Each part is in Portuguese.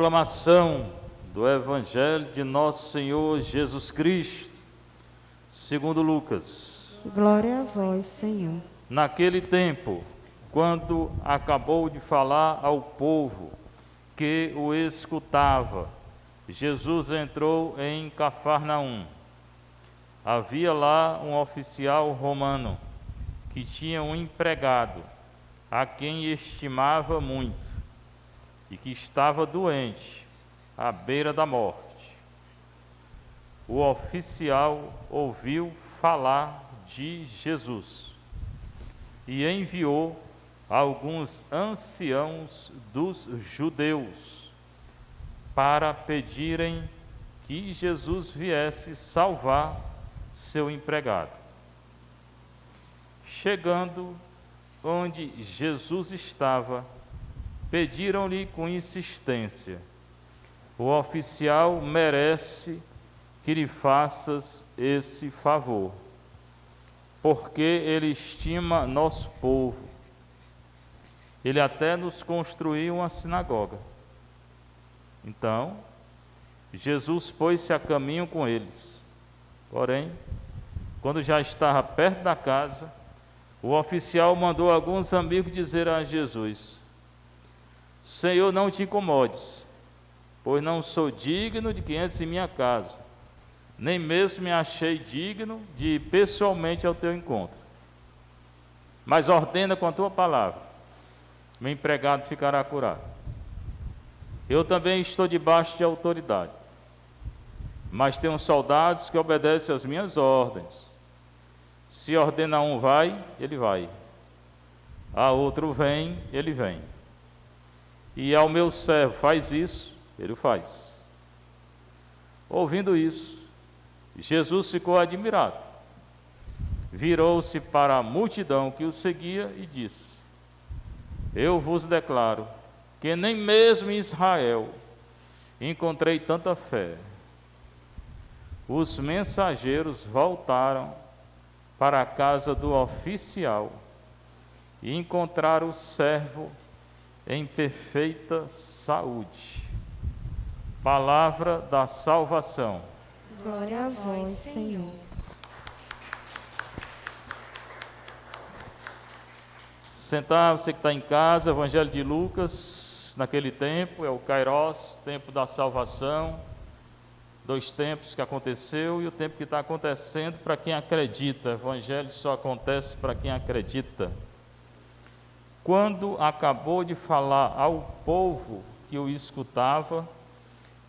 Proclamação do Evangelho de Nosso Senhor Jesus Cristo, segundo Lucas. Glória a vós, Senhor. Naquele tempo, quando acabou de falar ao povo que o escutava, Jesus entrou em Cafarnaum. Havia lá um oficial romano que tinha um empregado, a quem estimava muito, e que estava doente, à beira da morte. O oficial ouviu falar de Jesus e enviou alguns anciãos dos judeus para pedirem que Jesus viesse salvar seu empregado. Chegando onde Jesus estava, pediram-lhe com insistência: o oficial merece que lhe faças esse favor, porque ele estima nosso povo. Ele até nos construiu uma sinagoga. Então, Jesus pôs-se a caminho com eles. Porém, quando já estava perto da casa, o oficial mandou alguns amigos dizer a Jesus: Senhor, não te incomodes, pois não sou digno de que entres em minha casa, nem mesmo me achei digno de ir pessoalmente ao teu encontro. Mas ordena com a tua palavra, meu empregado ficará curado. Eu também estou debaixo de autoridade, mas tenho soldados que obedecem às minhas ordens. Se ordena um vai, ele vai. A outro vem, ele vem. E ao meu servo faz isso, ele o faz. Ouvindo isso, Jesus ficou admirado. Virou-se para a multidão que o seguia e disse: eu vos declaro que nem mesmo em Israel encontrei tanta fé. Os mensageiros voltaram para a casa do oficial e encontraram o servo em perfeita saúde. Palavra da salvação. Glória a vós, Senhor. Sentar, você que está em casa, Evangelho de Lucas, naquele tempo, é o Kairos, tempo da salvação, dois tempos que aconteceu e o tempo que está acontecendo para quem acredita. Evangelho só acontece para quem acredita. Quando acabou de falar ao povo que o escutava,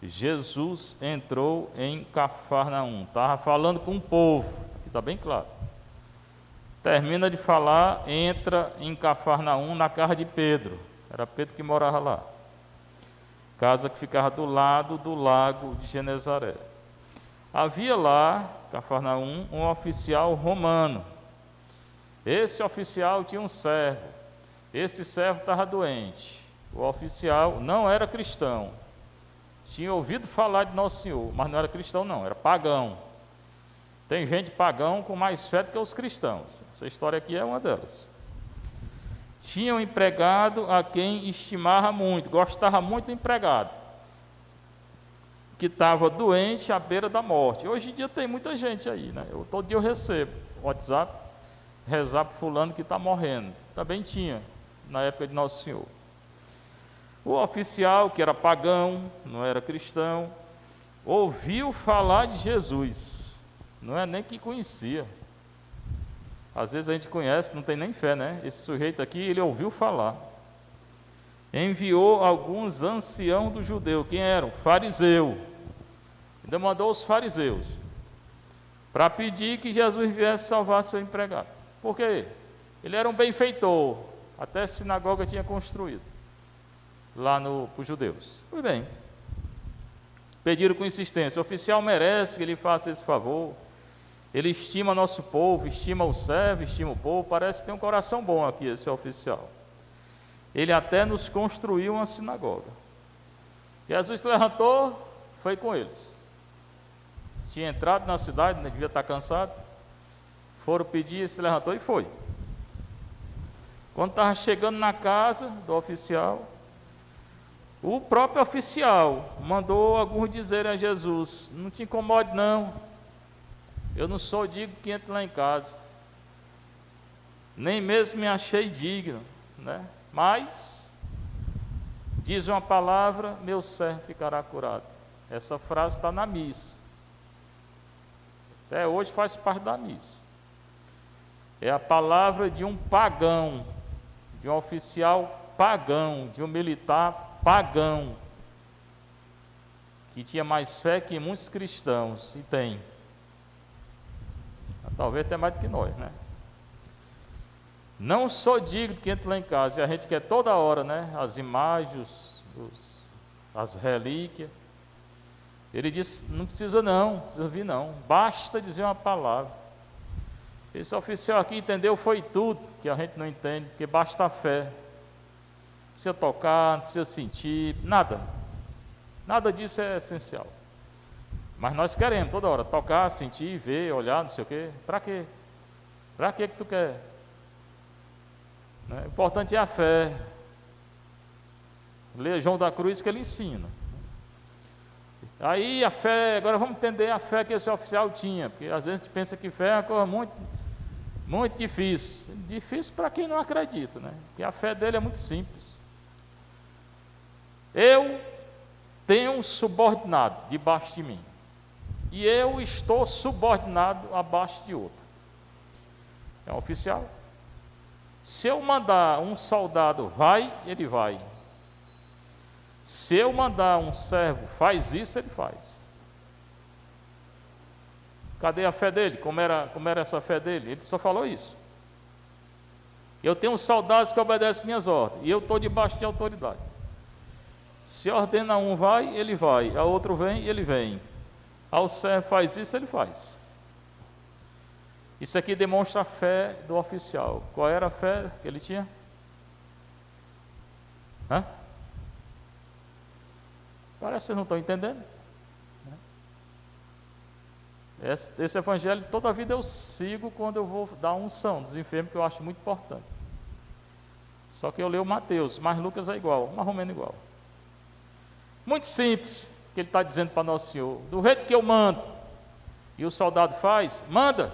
Jesus entrou em Cafarnaum. Estava falando com o povo, que está bem claro. Termina de falar, entra em Cafarnaum, na casa de Pedro. Era Pedro que morava lá. Casa que ficava do lado do lago de Genezaré. Havia lá, Cafarnaum, um oficial romano. Esse oficial tinha um servo. Esse servo estava doente. O oficial não era cristão. Tinha ouvido falar de Nosso Senhor, mas não era cristão não, era pagão. Tem gente pagão com mais fé do que os cristãos. Essa história aqui é uma delas. Tinha um empregado a quem estimava muito, gostava muito do empregado, que estava doente à beira da morte. Hoje em dia tem muita gente aí, né? Todo dia eu recebo WhatsApp, rezar para fulano que está morrendo. Também tinha, na época de Nosso Senhor. O oficial, que era pagão, não era cristão, ouviu falar de Jesus. Não é nem que conhecia. Às vezes a gente conhece, não tem nem fé, né? Esse sujeito aqui, ele ouviu falar. Enviou alguns anciãos do judeu. Quem eram? Fariseu. Ainda mandou os fariseus para pedir que Jesus viesse salvar seu empregado. Por quê? Ele era um benfeitor. Até a sinagoga tinha construído lá para os judeus. Muito bem. Pediram com insistência: o oficial merece que ele faça esse favor. Ele estima nosso povo, estima o servo, estima o povo. Parece que tem um coração bom aqui esse oficial. Ele até nos construiu uma sinagoga. Jesus se levantou, foi com eles. Tinha entrado na cidade, devia estar cansado. Foram pedir, se levantou e foi. Quando estava chegando na casa do oficial, O próprio oficial mandou alguns dizerem a Jesus: não te incomode não, eu não sou digno que entre lá em casa, nem mesmo me achei digno, né? Mas diz uma palavra, meu servo ficará curado. Essa frase está na missa, até hoje faz parte da missa. É a palavra de um pagão, de um oficial pagão, de um militar pagão, que tinha mais fé que muitos cristãos, e tem, talvez até mais do que nós, né? Não sou digno que entre lá em casa, e a gente quer toda hora, né? As imagens, as relíquias. Ele disse: não precisa não, precisa vir não, basta dizer uma palavra. Esse oficial aqui entendeu, foi tudo que a gente não entende, porque basta a fé. Não precisa tocar, não precisa sentir, nada disso é essencial. Mas nós queremos toda hora tocar, sentir, ver, olhar, não sei o quê. Para quê? Para que tu quer? O importante é a fé. Lê João da Cruz que ele ensina. Aí a fé, agora vamos entender a fé que esse oficial tinha, porque às vezes a gente pensa que fé é uma coisa muito difícil. Difícil para quem não acredita, né? Porque a fé dele é muito simples. Eu tenho um subordinado debaixo de mim, e eu estou subordinado abaixo de outro. É um oficial. Se eu mandar um soldado vai, ele vai. Se eu mandar um servo faz isso, ele faz. Cadê a fé dele? Como era essa fé dele? Ele só falou isso. Eu tenho soldados que obedecem minhas ordens, e eu estou debaixo de autoridade. Se ordena um vai, ele vai. A outro vem, ele vem. Ao servo faz isso, ele faz. Isso aqui demonstra a fé do oficial. Qual era a fé que ele tinha? Parece que vocês não estão entendendo. Esse evangelho toda a vida eu sigo quando eu vou dar unção dos enfermos, que eu acho muito importante. Só que eu leio Mateus, mas Lucas é igual, mais ou menos igual. Muito simples, que ele está dizendo para Nosso Senhor: do jeito que eu mando, e o soldado faz, manda,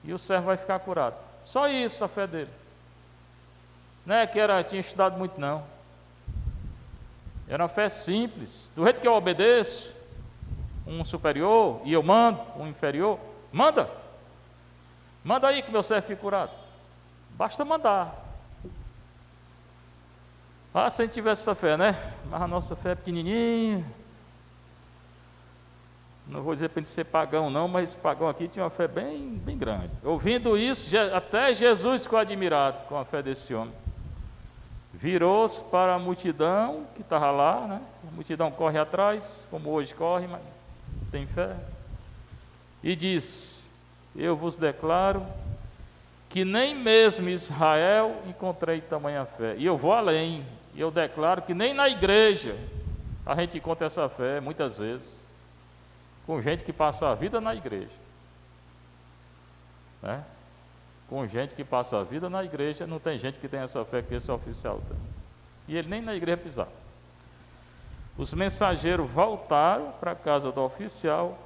e o servo vai ficar curado. Só isso a fé dele. Não é que tinha estudado muito não. Era uma fé simples. Do jeito que eu obedeço um superior, e eu mando um inferior, manda aí que meu servo fique curado. Basta mandar. Se a gente tivesse essa fé, né? Mas a nossa fé é pequenininha. Não vou dizer para ele ser pagão não, mas esse pagão aqui tinha uma fé bem grande. Ouvindo isso, até Jesus ficou admirado com a fé desse homem. Virou-se para a multidão que estava lá, né? A multidão corre atrás, como hoje corre, mas tem fé. E disse: eu vos declaro que nem mesmo em Israel encontrei tamanha fé. E eu vou além, e eu declaro que nem na igreja a gente encontra essa fé, muitas vezes, com gente que passa a vida na igreja, né? Com gente que passa a vida na igreja, não tem gente que tem essa fé que esse oficial tem. E ele nem na igreja pisava. Os mensageiros voltaram para a casa do oficial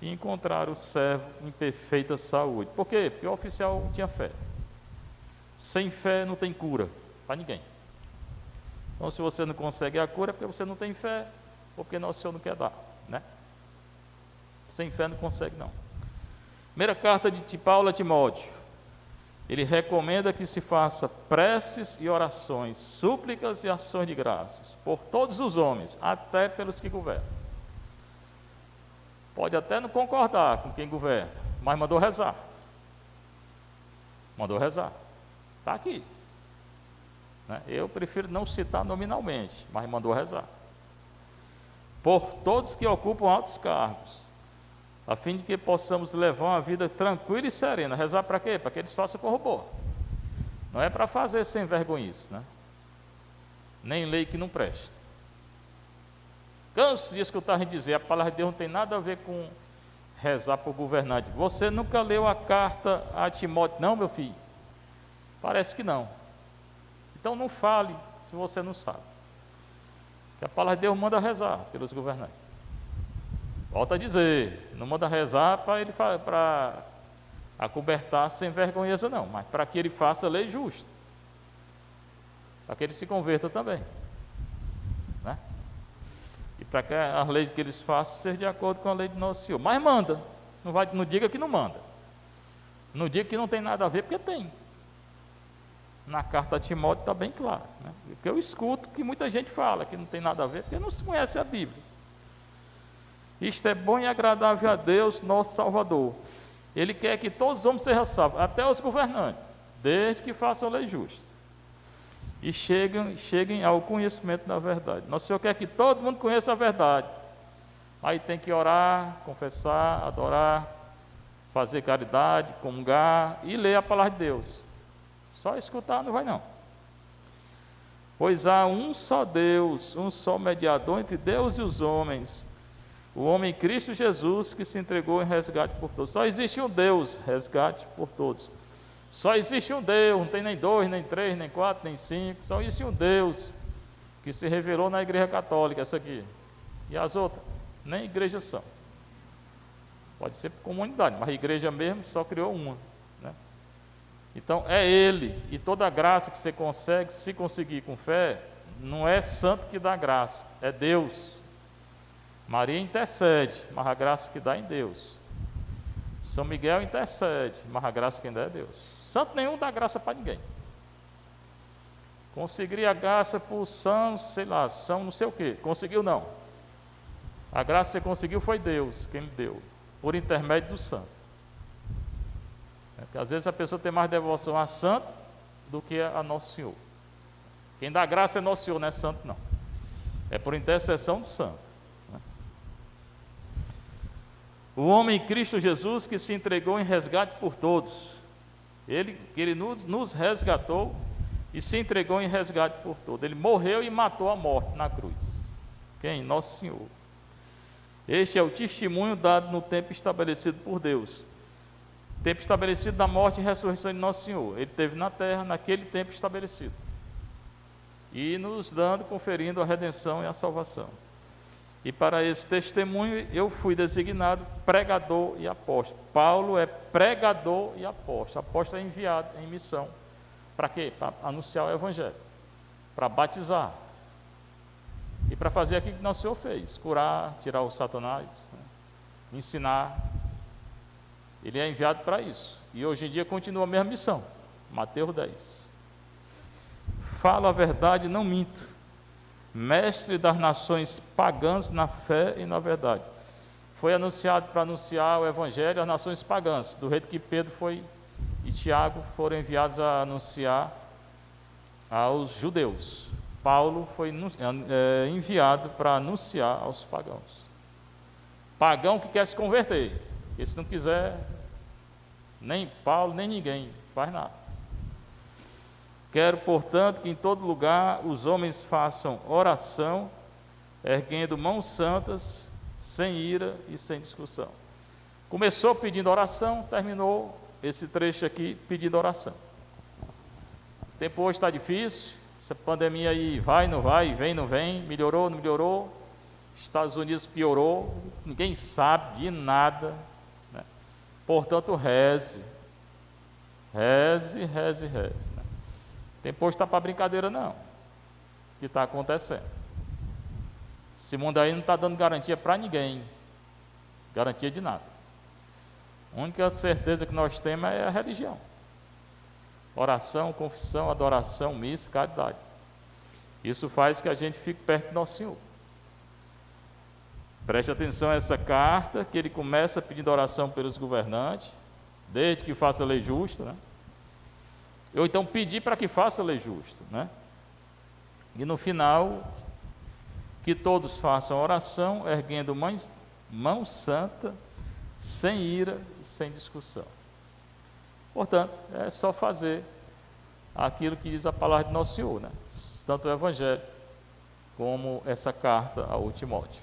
e encontraram o servo em perfeita saúde. Por quê? Porque o oficial tinha fé. Sem fé não tem cura para ninguém. Então, se você não consegue a cura, é porque você não tem fé, ou porque Nosso Senhor não quer dar, né? Sem fé não consegue não. Primeira carta de Paulo a Timóteo. Ele recomenda que se faça preces e orações, súplicas e ações de graças, por todos os homens, até pelos que governam. Pode até não concordar com quem governa, mas mandou rezar. Mandou rezar. Está aqui. Eu prefiro não citar nominalmente, mas mandou rezar. Por todos que ocupam altos cargos, a fim de que possamos levar uma vida tranquila e serena. Rezar para quê? Para que eles façam corrobor. Não é para fazer sem vergonhice, né? Nem lei que não presta. Canso de escutar a gente dizer: a palavra de Deus não tem nada a ver com rezar por governante. Você nunca leu a carta a Timóteo? Não, meu filho? Parece que não. Então não fale se você não sabe. Que a palavra de Deus manda rezar pelos governantes. Volto a dizer, não manda rezar para acobertar sem vergonheza não, mas para que ele faça a lei justa. Para que ele se converta também. Né? E para que as leis que eles façam sejam de acordo com a lei de Nosso Senhor. Mas manda, não diga que não manda. Não diga que não tem nada a ver, porque tem. Na carta a Timóteo está bem claro. Né? Porque eu escuto que muita gente fala que não tem nada a ver, porque não se conhece a Bíblia. Isto é bom e agradável a Deus, nosso Salvador. Ele quer que todos os homens sejam salvos, até os governantes, desde que façam a lei justa. E cheguem ao conhecimento da verdade. Nosso Senhor quer que todo mundo conheça a verdade. Aí tem que orar, confessar, adorar, fazer caridade, comungar e ler a palavra de Deus. Só escutar não vai não. Pois há um só Deus, um só mediador entre Deus e os homens, o homem Cristo Jesus, que se entregou em resgate por todos. Só existe um Deus, resgate por todos. Só existe um Deus, não tem nem 2, nem 3, nem 4, nem 5. Só existe um Deus que se revelou na Igreja Católica, essa aqui. E as outras, nem igrejas são. Pode ser comunidade, mas a igreja mesmo só criou uma. Né? Então é Ele, e toda a graça que você consegue, se conseguir com fé, não é santo que dá graça, é Deus. Maria intercede, mas a graça que dá é em Deus. São Miguel intercede, mas a graça quem dá é Deus. Santo nenhum dá graça para ninguém. Conseguiria a graça por São, sei lá, São não sei o quê. Conseguiu não. A graça que você conseguiu foi Deus quem lhe deu, por intermédio do santo. Porque às vezes a pessoa tem mais devoção a santo do que a Nosso Senhor. Quem dá graça é Nosso Senhor, não é santo não. É por intercessão do santo. O homem Cristo Jesus que se entregou em resgate por todos. Ele nos resgatou e se entregou em resgate por todos. Ele morreu e matou a morte na cruz. Quem? Nosso Senhor. Este é o testemunho dado no tempo estabelecido por Deus. Tempo estabelecido da morte e ressurreição de Nosso Senhor. Ele esteve na terra naquele tempo estabelecido. E nos dando, conferindo a redenção e a salvação. E para esse testemunho eu fui designado pregador e apóstolo. Paulo é pregador e apóstolo. Apóstolo é enviado em missão. Para quê? Para anunciar o Evangelho. Para batizar. E para fazer aquilo que Nosso Senhor fez. Curar, tirar o Satanás, né? Ensinar. Ele é enviado para isso. E hoje em dia continua a mesma missão. Mateus 10. Falo a verdade, não minto. Mestre das nações pagãs na fé e na verdade. Foi anunciado para anunciar o Evangelho às nações pagãs, do jeito que Pedro e Tiago foram enviados a anunciar aos judeus. Paulo foi enviado para anunciar aos pagãos. Pagão que quer se converter, porque se não quiser, nem Paulo, nem ninguém faz nada. Quero, portanto, que em todo lugar os homens façam oração, erguendo mãos santas, sem ira e sem discussão. Começou pedindo oração, terminou esse trecho aqui pedindo oração. O tempo hoje está difícil, essa pandemia aí vai, não vai, vem, não vem, melhorou, não melhorou, Estados Unidos piorou, ninguém sabe de nada, né? Portanto, reze, reze, reze, reze. Né? Tempo hoje está para brincadeira não, o que está acontecendo. Esse mundo aí não está dando garantia para ninguém, garantia de nada. A única certeza que nós temos é a religião. Oração, confissão, adoração, missa, caridade. Isso faz que a gente fique perto do Nosso Senhor. Preste atenção a essa carta, que ele começa pedindo oração pelos governantes, desde que faça a lei justa, né? Ou então pedir para que faça a lei justa, né? E no final, que todos façam oração, erguendo mão santa, sem ira e sem discussão. Portanto, é só fazer aquilo que diz a palavra de Nosso Senhor, né? Tanto o Evangelho como essa carta ao Timóteo.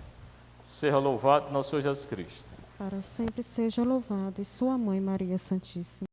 Seja louvado nosso Senhor Jesus Cristo. Para sempre seja louvado, e sua mãe Maria Santíssima.